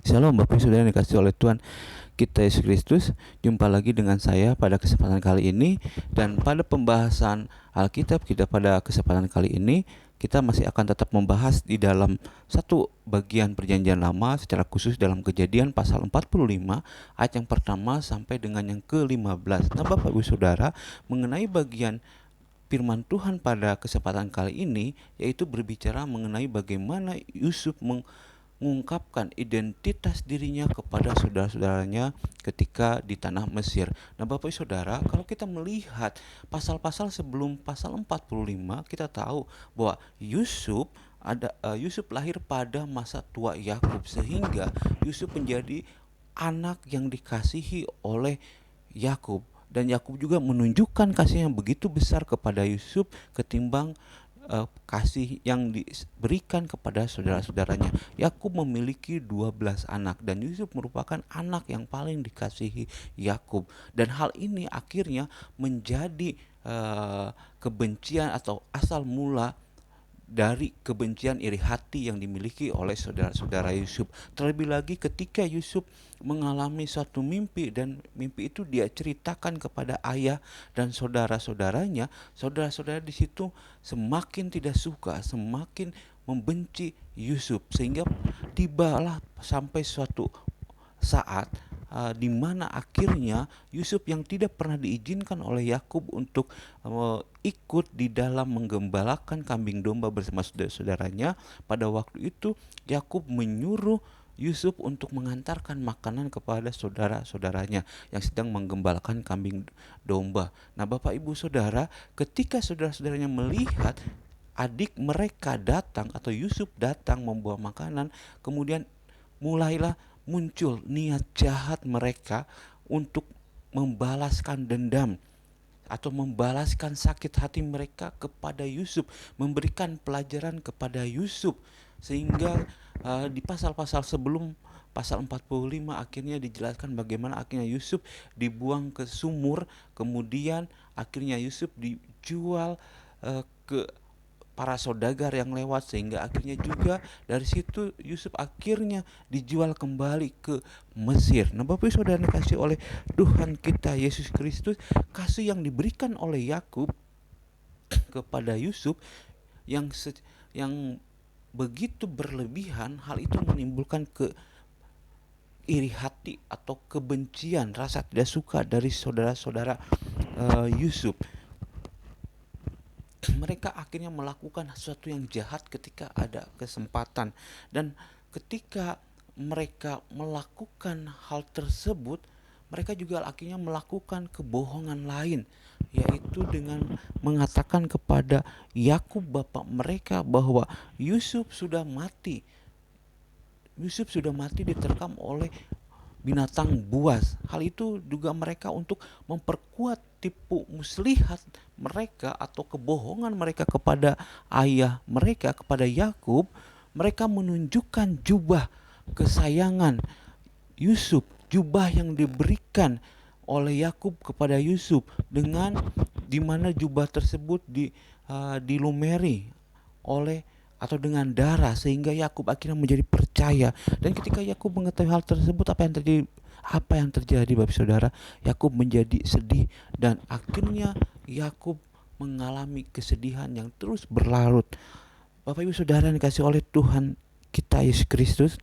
Shalom Bapak Ibu Saudara yang dikasihi oleh Tuhan kita Yesus Kristus. Jumpa lagi dengan saya pada kesempatan kali ini. Dan pada pembahasan Alkitab kita pada kesempatan kali ini, kita masih akan tetap membahas di dalam satu bagian perjanjian lama, secara khusus dalam Kejadian pasal 45 ayat yang pertama sampai dengan yang ke-15. Nah Bapak Ibu Saudara, mengenai bagian firman Tuhan pada kesempatan kali ini, yaitu berbicara mengenai bagaimana Yusuf mengungkapkan identitas dirinya kepada saudara-saudaranya ketika di tanah Mesir. Nah Bapak Ibu Saudara, kalau kita melihat pasal-pasal sebelum pasal 45, kita tahu bahwa Yusuf lahir pada masa tua Yakub, sehingga Yusuf menjadi anak yang dikasihi oleh Yakub, dan Yakub juga menunjukkan kasih yang begitu besar kepada Yusuf ketimbang kasih yang diberikan kepada saudara-saudaranya. Yakub memiliki 12 anak dan Yusuf merupakan anak yang paling dikasihi Yakub, dan hal ini akhirnya menjadi kebencian atau asal mula dari kebencian iri hati yang dimiliki oleh saudara-saudara Yusuf. Terlebih lagi ketika Yusuf mengalami suatu mimpi, dan mimpi itu dia ceritakan kepada ayah dan saudara-saudaranya. Saudara-saudara di situ semakin tidak suka, semakin membenci Yusuf, sehingga tibalah sampai suatu saat di mana akhirnya Yusuf yang tidak pernah diizinkan oleh Yakub untuk ikut di dalam menggembalakan kambing domba bersama saudara-saudaranya. Pada waktu itu Yakub menyuruh Yusuf untuk mengantarkan makanan kepada saudara-saudaranya yang sedang menggembalakan kambing domba. Nah Bapak Ibu Saudara, ketika saudara-saudaranya melihat adik mereka datang atau Yusuf datang membawa makanan, kemudian mulailah muncul niat jahat mereka untuk membalaskan dendam atau membalaskan sakit hati mereka kepada Yusuf, memberikan pelajaran kepada Yusuf, sehingga di pasal-pasal sebelum pasal 45 akhirnya dijelaskan bagaimana akhirnya Yusuf dibuang ke sumur, kemudian akhirnya Yusuf dijual ke para saudagar yang lewat, sehingga akhirnya juga dari situ Yusuf akhirnya dijual kembali ke Mesir. Nah Bapak Ibu Saudara dikasih oleh Tuhan kita Yesus Kristus, kasih yang diberikan oleh Yakub kepada Yusuf yang yang begitu berlebihan, hal itu menimbulkan iri hati atau kebencian, rasa tidak suka dari saudara-saudara Yusuf. Mereka akhirnya melakukan sesuatu yang jahat ketika ada kesempatan, dan ketika mereka melakukan hal tersebut, mereka juga akhirnya melakukan kebohongan lain, yaitu dengan mengatakan kepada Yakub bapak mereka bahwa Yusuf sudah mati. Yusuf sudah mati diterkam oleh binatang buas. Hal itu juga mereka untuk memperkuat tipu muslihat mereka atau kebohongan mereka kepada ayah mereka, kepada Yakub. Mereka menunjukkan jubah kesayangan Yusuf, jubah yang diberikan oleh Yakub kepada Yusuf, dengan dimana jubah tersebut dilumeri oleh atau dengan darah, sehingga Yakub akhirnya menjadi percaya. Dan ketika Yakub mengetahui hal tersebut, apa yang terjadi Bapak Saudara? Yakub menjadi sedih, dan akhirnya Yakub mengalami kesedihan yang terus berlarut. Bapak Ibu Saudara yang dikasih oleh Tuhan kita Yesus Kristus,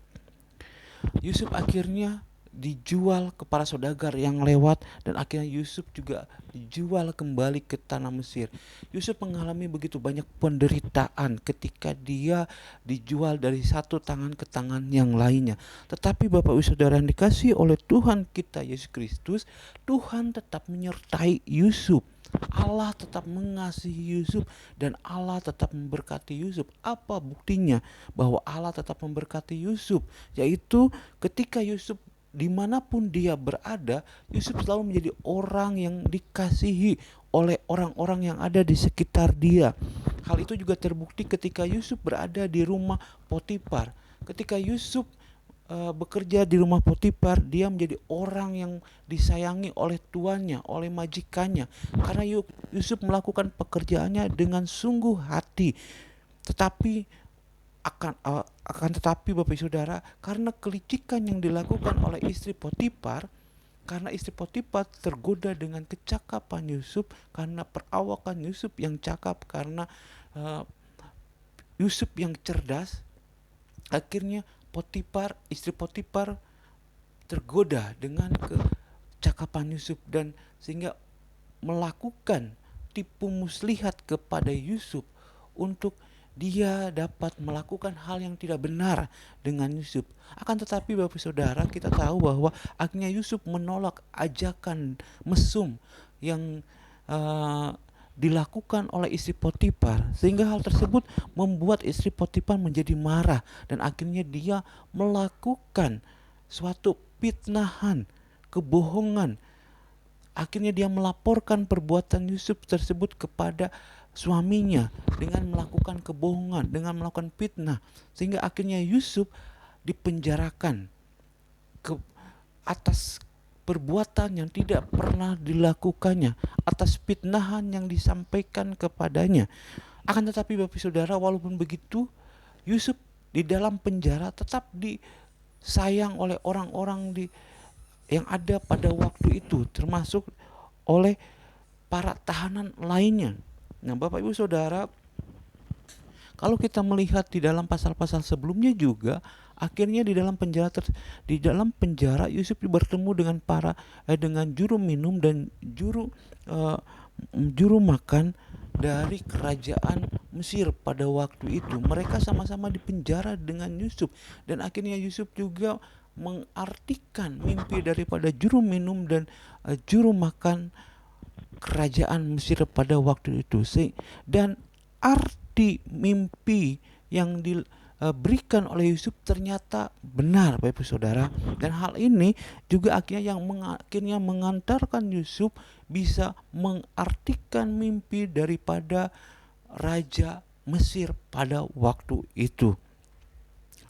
Yusuf akhirnya dijual ke para saudagar yang lewat, dan akhirnya Yusuf juga dijual kembali ke tanah Mesir. Yusuf mengalami begitu banyak penderitaan ketika dia dijual dari satu tangan ke tangan yang lainnya. Tetapi Bapak Ibu Saudara yang dikasihi oleh Tuhan kita Yesus Kristus, Tuhan tetap menyertai Yusuf. Allah tetap mengasihi Yusuf, dan Allah tetap memberkati Yusuf. Apa buktinya bahwa Allah tetap memberkati Yusuf? Yaitu ketika Yusuf dimanapun dia berada, Yusuf selalu menjadi orang yang dikasihi oleh orang-orang yang ada di sekitar dia. Hal itu juga terbukti ketika Yusuf berada di rumah Potifar. Ketika Yusuf bekerja di rumah Potifar, dia menjadi orang yang disayangi oleh tuannya, oleh majikannya, karena Yusuf melakukan pekerjaannya dengan sungguh hati. Tetapi Akan tetapi Bapak Ibu Saudara, karena kelicikan yang dilakukan oleh istri Potifar, karena istri Potifar tergoda dengan kecakapan Yusuf, karena perawakan Yusuf yang cakap, karena uh, Yusuf yang cerdas, akhirnya istri Potifar tergoda dengan kecakapan Yusuf, dan sehingga melakukan tipu muslihat kepada Yusuf untuk dia dapat melakukan hal yang tidak benar dengan Yusuf. Akan tetapi Bapak Saudara, kita tahu bahwa akhirnya Yusuf menolak ajakan mesum yang dilakukan oleh istri Potifar, sehingga hal tersebut membuat istri Potifar menjadi marah, dan akhirnya dia melakukan suatu fitnahan, kebohongan. Akhirnya dia melaporkan perbuatan Yusuf tersebut kepada suaminya dengan melakukan kebohongan, dengan melakukan fitnah, sehingga akhirnya Yusuf dipenjarakan ke atas perbuatan yang tidak pernah dilakukannya, atas fitnahan yang disampaikan kepadanya. Akan tetapi Bapak Saudara, walaupun begitu, Yusuf di dalam penjara tetap disayang oleh orang-orang yang ada pada waktu itu, termasuk oleh para tahanan lainnya. Nah, Bapak Ibu Saudara, kalau kita melihat di dalam pasal-pasal sebelumnya juga, akhirnya di dalam penjara Yusuf bertemu dengan juru minum dan juru makan dari kerajaan Mesir pada waktu itu. Mereka sama-sama dipenjara dengan Yusuf, dan akhirnya Yusuf juga mengartikan mimpi daripada juru minum dan juru makan kerajaan Mesir pada waktu itu. Dan arti mimpi yang diberikan oleh Yusuf ternyata benar, Bapak Saudara, dan hal ini juga akhirnya mengantarkan Yusuf bisa mengartikan mimpi daripada raja Mesir pada waktu itu.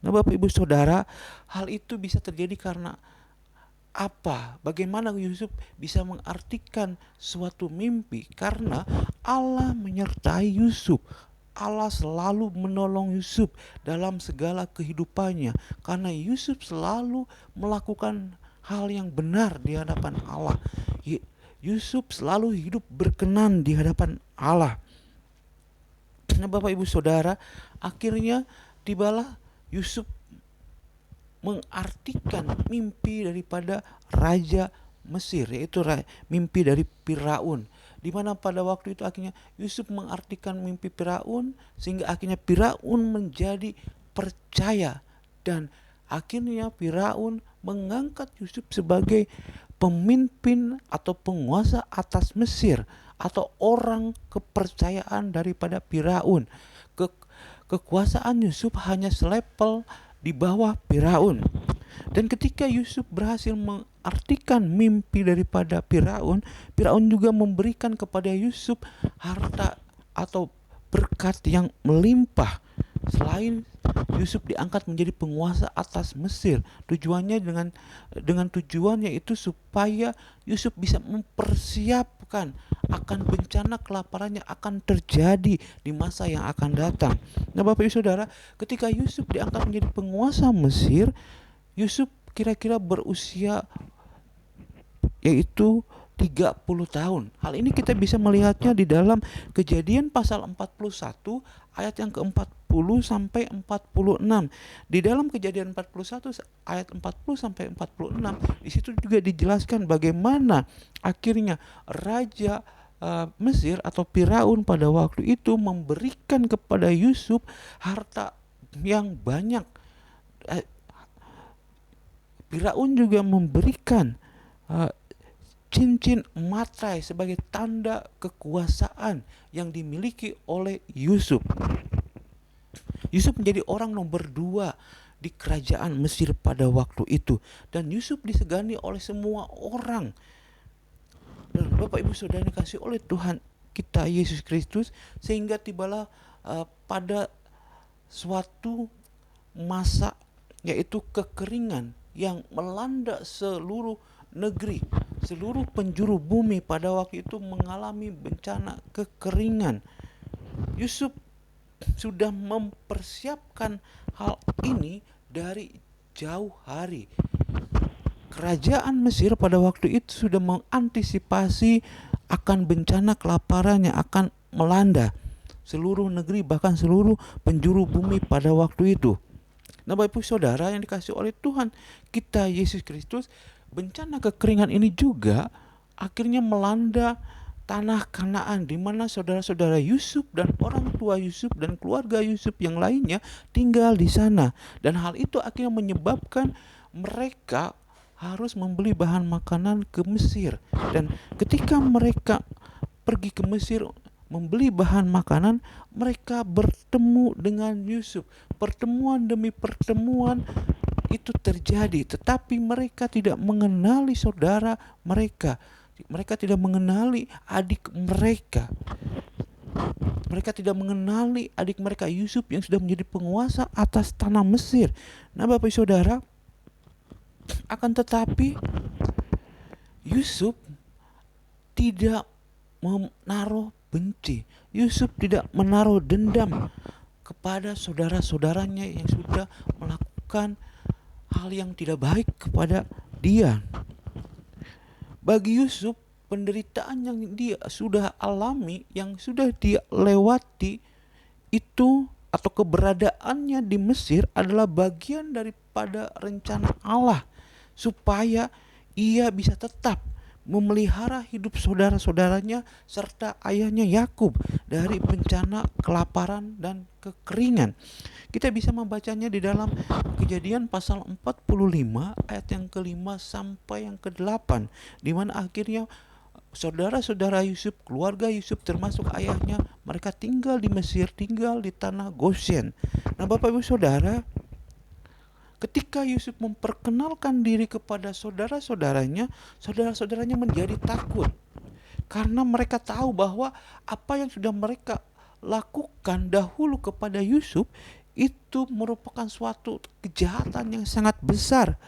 Nah, Bapak Ibu Saudara, hal itu bisa terjadi karena apa? Bagaimana Yusuf bisa mengartikan suatu mimpi? Karena Allah menyertai Yusuf. Allah selalu menolong Yusuf dalam segala kehidupannya, karena Yusuf selalu melakukan hal yang benar di hadapan Allah. Yusuf selalu hidup berkenan di hadapan Allah. Nah, Bapak Ibu Saudara, akhirnya tibalah Yusuf mengartikan mimpi daripada raja Mesir, yaitu mimpi dari Firaun, di mana pada waktu itu akhirnya Yusuf mengartikan mimpi Firaun, sehingga akhirnya Firaun menjadi percaya, dan akhirnya Firaun mengangkat Yusuf sebagai pemimpin atau penguasa atas Mesir, atau orang kepercayaan daripada Firaun. Kekuasaan Yusuf hanya selevel di bawah Firaun. Dan ketika Yusuf berhasil mengartikan mimpi daripada Firaun, Firaun juga memberikan kepada Yusuf harta atau berkat yang melimpah. Selain Yusuf diangkat menjadi penguasa atas Mesir, tujuannya dengan tujuan yaitu supaya Yusuf bisa mempersiapkan akan bencana kelaparan yang akan terjadi di masa yang akan datang. Nah, Bapak Ibu Saudara, ketika Yusuf diangkat menjadi penguasa Mesir, Yusuf kira-kira berusia yaitu 30 tahun. Hal ini kita bisa melihatnya di dalam Kejadian pasal 41 ayat yang ke-40 sampai 46. Di dalam Kejadian 41 ayat 40 sampai 46, di situ juga dijelaskan bagaimana akhirnya raja Mesir atau Firaun pada waktu itu memberikan kepada Yusuf harta yang banyak. Firaun juga memberikan cincin matrai sebagai tanda kekuasaan yang dimiliki oleh Yusuf. Yusuf menjadi orang nomor 2 di kerajaan Mesir pada waktu itu, dan Yusuf disegani oleh semua orang. Dan Bapak Ibu Saudara dikasih oleh Tuhan kita Yesus Kristus, sehingga tibalah pada suatu masa yaitu kekeringan yang melanda seluruh negeri, seluruh penjuru bumi pada waktu itu mengalami bencana kekeringan. Yusuf sudah mempersiapkan hal ini dari jauh hari. Kerajaan Mesir pada waktu itu sudah mengantisipasi akan bencana kelaparan yang akan melanda seluruh negeri, bahkan seluruh penjuru bumi pada waktu itu. Nah, Bapak Ibu Saudara yang dikasih oleh Tuhan kita Yesus Kristus, bencana kekeringan ini juga akhirnya melanda tanah Kanaan, di mana saudara-saudara Yusuf dan orang tua Yusuf dan keluarga Yusuf yang lainnya tinggal di sana. Dan hal itu akhirnya menyebabkan mereka harus membeli bahan makanan ke Mesir. Dan ketika mereka pergi ke Mesir membeli bahan makanan, mereka bertemu dengan Yusuf. Pertemuan demi pertemuan itu terjadi, tetapi mereka tidak mengenali saudara mereka. Mereka tidak mengenali adik mereka. Mereka tidak mengenali adik mereka Yusuf yang sudah menjadi penguasa atas tanah Mesir. Nah, Bapak Saudara, akan tetapi Yusuf tidak menaruh benci. Yusuf tidak menaruh dendam kepada saudara-saudaranya yang sudah melakukan hal yang tidak baik kepada dia. Bagi Yusuf, penderitaan yang dia sudah alami, yang sudah dia lewati itu, atau keberadaannya di Mesir adalah bagian daripada rencana Allah supaya ia bisa tetap memelihara hidup saudara-saudaranya serta ayahnya Yakub dari bencana kelaparan dan kekeringan. Kita bisa membacanya di dalam Kejadian pasal 45 ayat yang ke-5 sampai yang ke-8, di mana akhirnya saudara-saudara Yusuf, keluarga Yusuf termasuk ayahnya, mereka tinggal di Mesir, tinggal di tanah Goshen. Nah, Bapak Ibu Saudara, ketika Yusuf memperkenalkan diri kepada saudara-saudaranya, saudara-saudaranya menjadi takut. Karena mereka tahu bahwa apa yang sudah mereka lakukan dahulu kepada Yusuf itu merupakan suatu kejahatan yang sangat besar.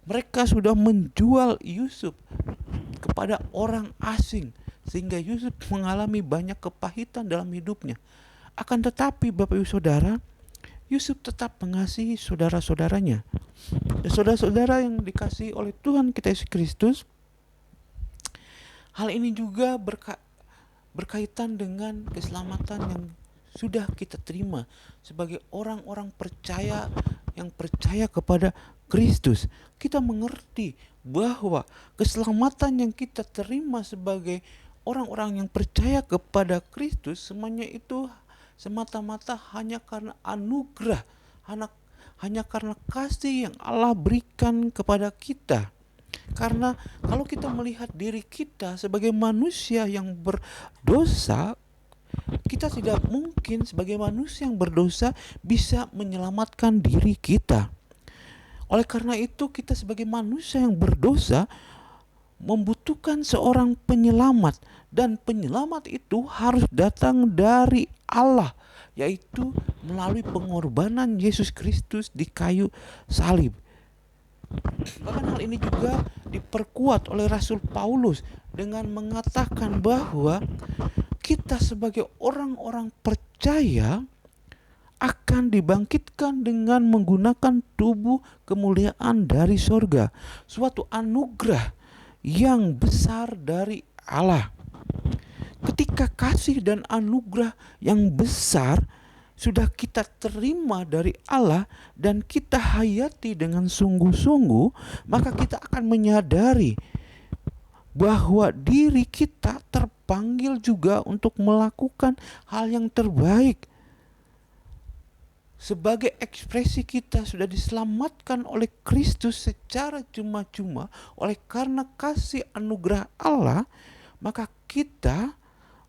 Mereka sudah menjual Yusuf kepada orang asing, sehingga Yusuf mengalami banyak kepahitan dalam hidupnya. Akan tetapi Bapak Ibu Saudara, Yusuf tetap mengasihi saudara-saudaranya. Dan saudara-saudara yang dikasihi oleh Tuhan kita Yesus Kristus, hal ini juga berkaitan dengan keselamatan yang sudah kita terima sebagai orang-orang percaya yang percaya kepada Kristus. Kita mengerti bahwa keselamatan yang kita terima sebagai orang-orang yang percaya kepada Kristus, semuanya itu semata-mata hanya karena anugerah, hanya karena kasih yang Allah berikan kepada kita. Karena kalau kita melihat diri kita sebagai manusia yang berdosa, kita tidak mungkin sebagai manusia yang berdosa bisa menyelamatkan diri kita. Oleh karena itu, kita sebagai manusia yang berdosa membutuhkan seorang penyelamat, dan penyelamat itu harus datang dari Allah, yaitu melalui pengorbanan Yesus Kristus di kayu salib. Bahkan hal ini juga diperkuat oleh Rasul Paulus dengan mengatakan bahwa kita sebagai orang-orang percaya akan dibangkitkan dengan menggunakan tubuh kemuliaan dari sorga, suatu anugerah yang besar dari Allah. Ketika kasih dan anugerah yang besar sudah kita terima dari Allah dan kita hayati dengan sungguh-sungguh, maka kita akan menyadari bahwa diri kita terpanggil juga untuk melakukan hal yang terbaik. Sebagai ekspresi kita sudah diselamatkan oleh Kristus secara cuma-cuma oleh karena kasih anugerah Allah, maka kita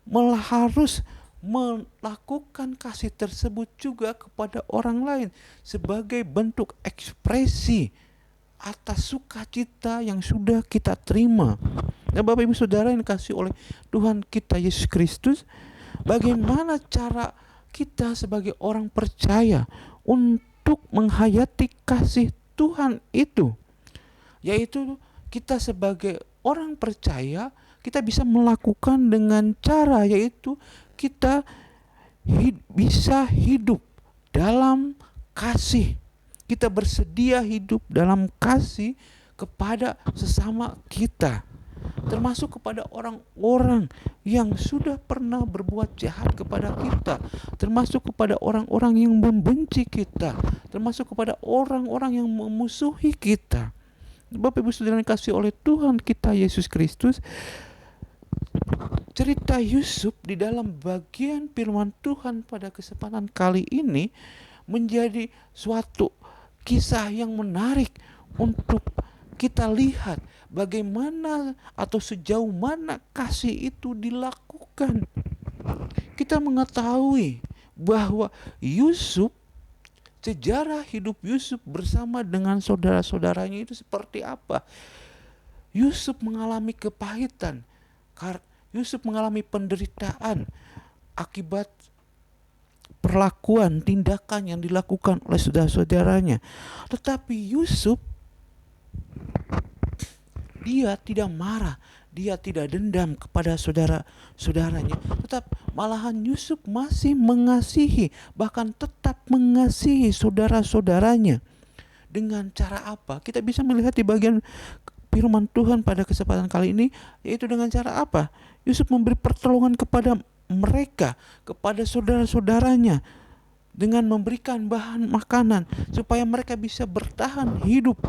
malah harus melakukan kasih tersebut juga kepada orang lain sebagai bentuk ekspresi atas sukacita yang sudah kita terima. Nah, Bapak Ibu Saudara yang dikasihi oleh Tuhan kita Yesus Kristus, bagaimana cara kita sebagai orang percaya untuk menghayati kasih Tuhan itu? Yaitu kita sebagai orang percaya, kita bisa melakukan dengan cara, yaitu kita bisa hidup dalam kasih. Kita bersedia hidup dalam kasih kepada sesama kita, termasuk kepada orang-orang yang sudah pernah berbuat jahat kepada kita, termasuk kepada orang-orang yang membenci kita, termasuk kepada orang-orang yang memusuhi kita. Bapak Ibu Saudara yang dikasihi oleh Tuhan kita Yesus Kristus, cerita Yusuf di dalam bagian firman Tuhan pada kesempatan kali ini menjadi suatu kisah yang menarik untuk kita lihat bagaimana atau sejauh mana kasih itu dilakukan. Kita mengetahui bahwa Yusuf, sejarah hidup Yusuf bersama dengan saudara-saudaranya itu seperti apa. Yusuf mengalami kepahitan, Yusuf mengalami penderitaan akibat perlakuan, tindakan yang dilakukan oleh saudara-saudaranya. Tetapi Yusuf, dia tidak marah, dia tidak dendam kepada saudara-saudaranya. Tetap malahan Yusuf masih mengasihi, bahkan tetap mengasihi saudara-saudaranya. Dengan cara apa? Kita bisa melihat di bagian firman Tuhan pada kesempatan kali ini, yaitu dengan cara apa? Yusuf memberi pertolongan kepada mereka, kepada saudara-saudaranya, dengan memberikan bahan makanan supaya mereka bisa bertahan hidup,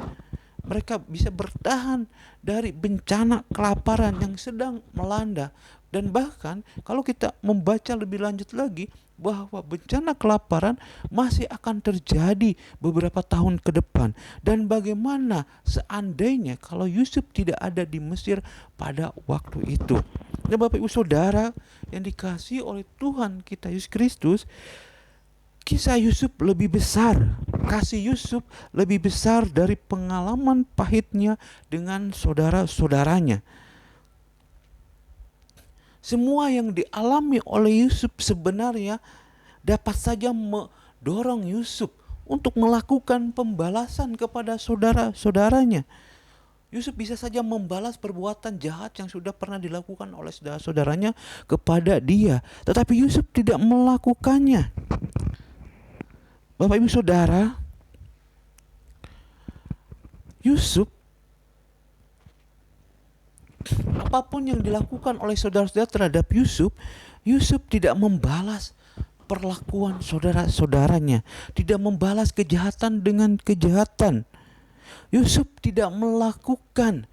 mereka bisa bertahan dari bencana kelaparan yang sedang melanda. Dan bahkan kalau kita membaca lebih lanjut lagi, bahwa bencana kelaparan masih akan terjadi beberapa tahun ke depan. Dan bagaimana seandainya kalau Yusuf tidak ada di Mesir pada waktu itu. Dan Bapak Ibu Saudara yang dikasihi oleh Tuhan kita Yesus Kristus, kisah Yusuf lebih besar, kasih Yusuf lebih besar dari pengalaman pahitnya dengan saudara-saudaranya. Semua yang dialami oleh Yusuf sebenarnya dapat saja mendorong Yusuf untuk melakukan pembalasan kepada saudara-saudaranya. Yusuf bisa saja membalas perbuatan jahat yang sudah pernah dilakukan oleh saudara-saudaranya kepada dia, tetapi Yusuf tidak melakukannya. Bapak Ibu Saudara, Yusuf, apapun yang dilakukan oleh saudara-saudara terhadap Yusuf, Yusuf tidak membalas perlakuan saudara-saudaranya, tidak membalas kejahatan dengan kejahatan. Yusuf tidak melakukan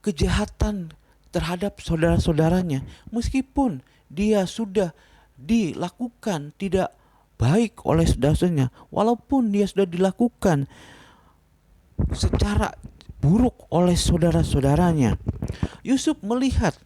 kejahatan terhadap saudara-saudaranya, meskipun dia sudah dilakukan tidak baik oleh saudara-saudaranya, walaupun dia sudah dilakukan secara buruk oleh saudara-saudaranya. Yusuf melihat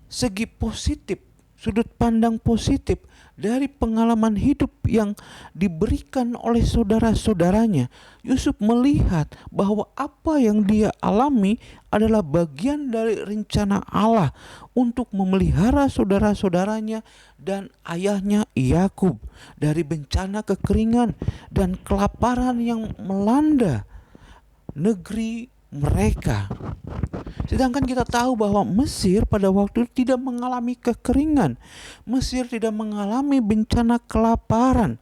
segi positif, sudut pandang positif dari pengalaman hidup yang diberikan oleh saudara-saudaranya. Yusuf melihat bahwa apa yang dia alami adalah bagian dari rencana Allah untuk memelihara saudara-saudaranya dan ayahnya Yakub dari bencana kekeringan dan kelaparan yang melanda negeri mereka. Sedangkan kita tahu bahwa Mesir pada waktu itu tidak mengalami kekeringan. Mesir tidak mengalami bencana kelaparan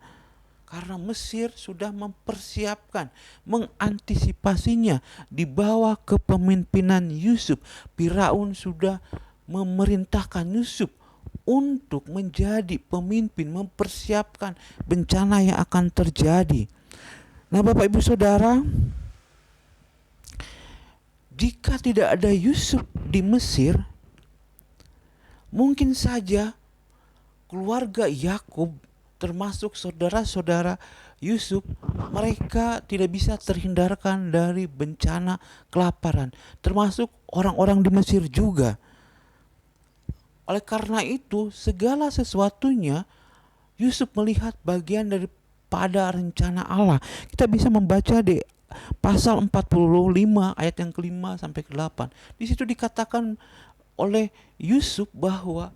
karena Mesir sudah mempersiapkan, mengantisipasinya di bawah kepemimpinan Yusuf. Firaun sudah memerintahkan Yusuf untuk menjadi pemimpin, mempersiapkan bencana yang akan terjadi. Nah, Bapak Ibu Saudara, jika tidak ada Yusuf di Mesir, mungkin saja keluarga Yakub termasuk saudara-saudara Yusuf, mereka tidak bisa terhindarkan dari bencana kelaparan, termasuk orang-orang di Mesir juga. Oleh karena itu, segala sesuatunya Yusuf melihat bagian daripada rencana Allah. Kita bisa membaca di pasal 45 ayat yang kelima sampai ke-8. Di situ dikatakan oleh Yusuf bahwa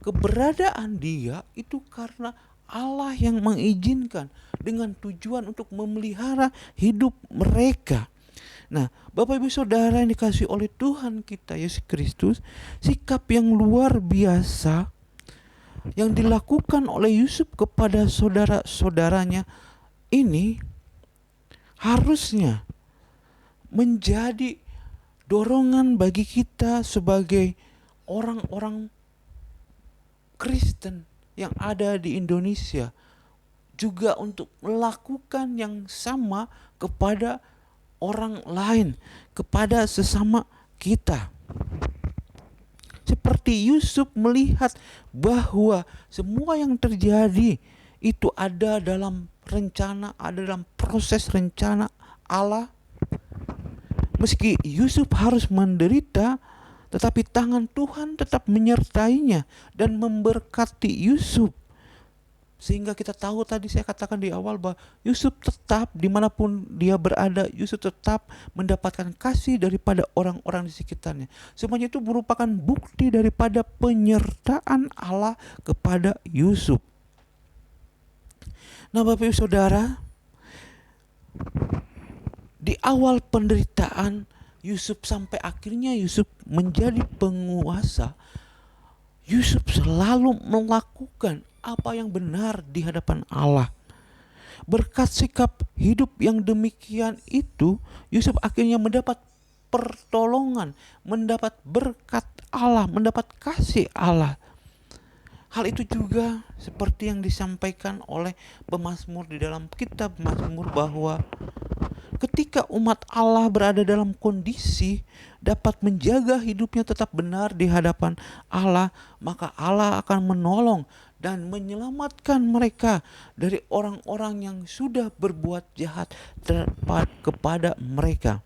keberadaan dia itu karena Allah yang mengizinkan dengan tujuan untuk memelihara hidup mereka. Nah, Bapak Ibu Saudara yang dikasihi oleh Tuhan kita Yesus Kristus, sikap yang luar biasa yang dilakukan oleh Yusuf kepada saudara-saudaranya ini harusnya menjadi dorongan bagi kita sebagai orang-orang Kristen yang ada di Indonesia juga untuk melakukan yang sama kepada orang lain, kepada sesama kita. Seperti Yusuf melihat bahwa semua yang terjadi itu ada dalam rencana, ada dalam proses rencana Allah. Meski Yusuf harus menderita, tetapi tangan Tuhan tetap menyertainya dan memberkati Yusuf. Sehingga kita tahu, tadi saya katakan di awal, bahwa Yusuf tetap dimanapun dia berada, Yusuf tetap mendapatkan kasih daripada orang-orang di sekitarnya. Semuanya itu merupakan bukti daripada penyertaan Allah kepada Yusuf. Nah, Bapak Ibu Saudara, di awal penderitaan Yusuf sampai akhirnya Yusuf menjadi penguasa, Yusuf selalu melakukan apa yang benar di hadapan Allah. Berkat sikap hidup yang demikian itu, Yusuf akhirnya mendapat pertolongan, mendapat berkat Allah, mendapat kasih Allah. Hal itu juga seperti yang disampaikan oleh pemazmur di dalam kitab Mazmur, bahwa ketika umat Allah berada dalam kondisi dapat menjaga hidupnya tetap benar di hadapan Allah, maka Allah akan menolong dan menyelamatkan mereka dari orang-orang yang sudah berbuat jahat kepada mereka.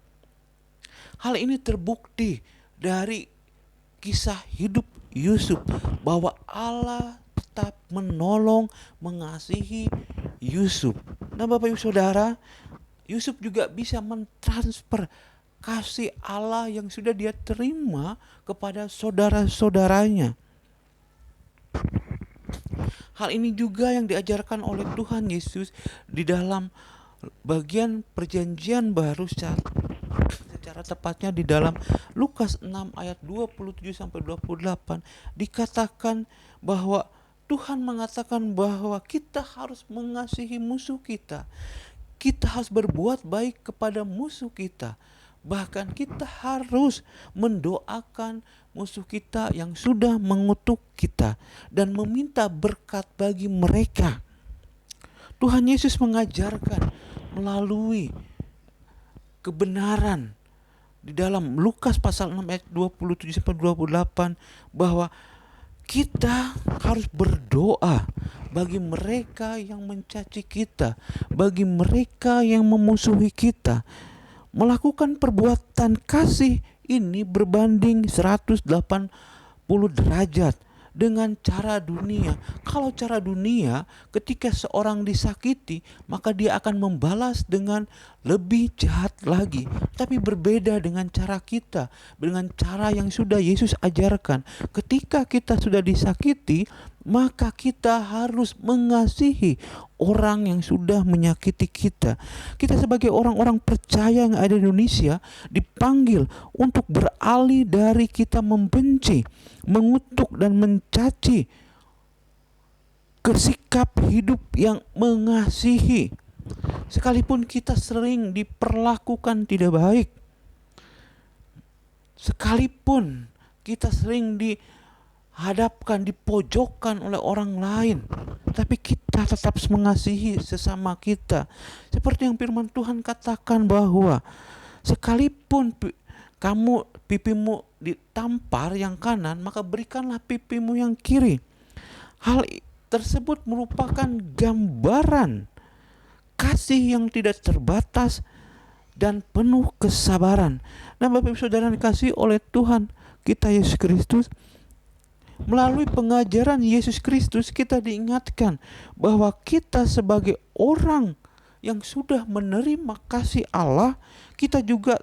Hal ini terbukti dari kisah hidup Yusuf, bahwa Allah tetap menolong, mengasihi Yusuf. Nah, Bapak Ibu Saudara, Yusuf juga bisa mentransfer kasih Allah yang sudah dia terima kepada saudara-saudaranya. Hal ini juga yang diajarkan oleh Tuhan Yesus di dalam bagian perjanjian baru, secara tepatnya di dalam Lukas 6 ayat 27 sampai 28, dikatakan bahwa Tuhan mengatakan bahwa kita harus mengasihi musuh kita. Kita harus berbuat baik kepada musuh kita. Bahkan kita harus mendoakan musuh kita yang sudah mengutuk kita dan meminta berkat bagi mereka. Tuhan Yesus mengajarkan melalui kebenaran di dalam Lukas pasal 6 ayat 27 sampai 28 bahwa kita harus berdoa bagi mereka yang mencaci kita, bagi mereka yang memusuhi kita. Melakukan perbuatan kasih ini berbanding 180 derajat dengan cara dunia. Kalau cara dunia, ketika seorang disakiti, maka dia akan membalas dengan lebih jahat lagi. Tapi berbeda dengan cara kita, dengan cara yang sudah Yesus ajarkan. Ketika kita sudah disakiti, maka kita harus mengasihi orang yang sudah menyakiti kita. Kita sebagai orang-orang percaya yang ada di Indonesia dipanggil untuk beralih dari kita membenci, mengutuk dan mencaci, ke sikap hidup yang mengasihi. Sekalipun kita sering diperlakukan tidak baik, sekalipun kita sering dihadapkan, dipojokkan oleh orang lain, tapi kita tetap mengasihi sesama kita. Seperti yang firman Tuhan katakan bahwa sekalipun kamu pipimu ditampar yang kanan, maka berikanlah pipimu yang kiri. Hal tersebut merupakan gambaran kasih yang tidak terbatas dan penuh kesabaran. Nah, Bapak Ibu Saudara dikasihi oleh Tuhan kita Yesus Kristus, melalui pengajaran Yesus Kristus kita diingatkan bahwa kita sebagai orang yang sudah menerima kasih Allah, kita juga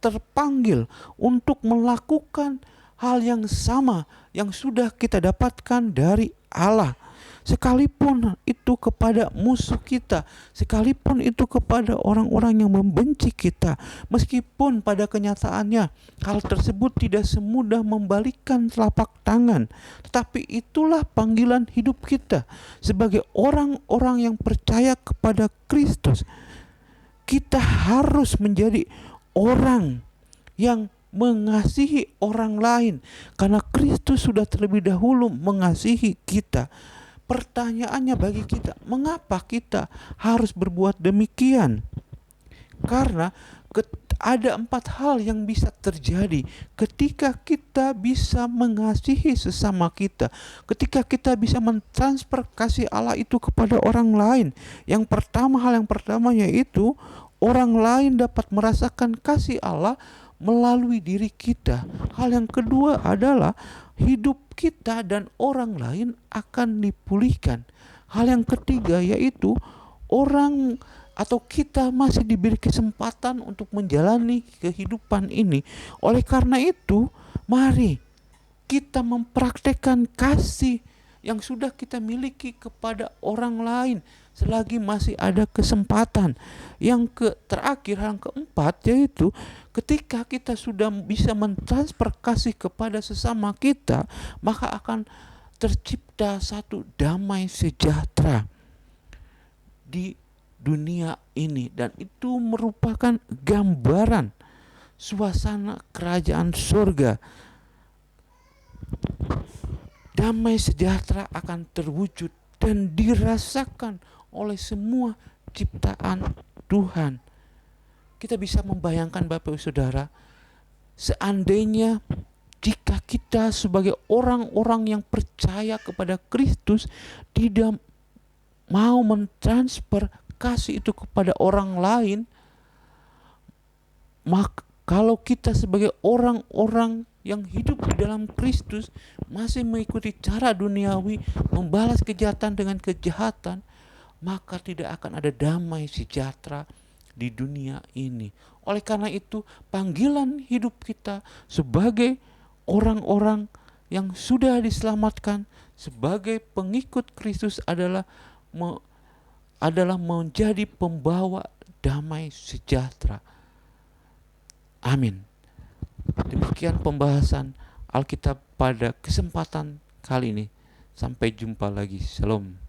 terpanggil untuk melakukan hal yang sama yang sudah kita dapatkan dari Allah. sekalipun itu kepada musuh kita, sekalipun itu kepada orang-orang yang membenci kita, meskipun pada kenyataannya hal tersebut tidak semudah membalikkan telapak tangan, tetapi itulah panggilan hidup kita sebagai orang-orang yang percaya kepada Kristus. Kita harus menjadi orang yang mengasihi orang lain karena Kristus sudah terlebih dahulu mengasihi kita. Pertanyaannya bagi kita, mengapa kita harus berbuat demikian? Karena ada 4 hal yang bisa terjadi ketika kita bisa mengasihi sesama kita, ketika kita bisa mentransfer kasih Allah itu kepada orang lain. Hal yang pertama yaitu orang lain dapat merasakan kasih Allah melalui diri kita. Hal yang kedua adalah hidup kita dan orang lain akan dipulihkan. Hal yang ketiga yaitu orang atau kita masih diberi kesempatan untuk menjalani kehidupan ini. Oleh karena itu, mari kita mempraktekkan kasih yang sudah kita miliki kepada orang lain selagi masih ada kesempatan. Yang terakhir, yang keempat, yaitu ketika kita sudah bisa mentransfer kasih kepada sesama kita, maka akan tercipta satu damai sejahtera di dunia ini, dan itu merupakan gambaran suasana kerajaan surga. Damai sejahtera akan terwujud dan dirasakan oleh semua ciptaan Tuhan. Kita bisa membayangkan Bapak Ibu Saudara, seandainya jika kita sebagai orang-orang yang percaya kepada Kristus tidak mau mentransfer kasih itu kepada orang lain, maka kalau kita sebagai orang-orang yang hidup di dalam Kristus masih mengikuti cara duniawi, membalas kejahatan dengan kejahatan, maka tidak akan ada damai sejahtera di dunia ini. Oleh karena itu, panggilan hidup kita sebagai orang-orang yang sudah diselamatkan, sebagai pengikut Kristus adalah menjadi pembawa damai sejahtera. Amin. Demikian pembahasan Alkitab pada kesempatan kali ini. Sampai jumpa lagi. Shalom.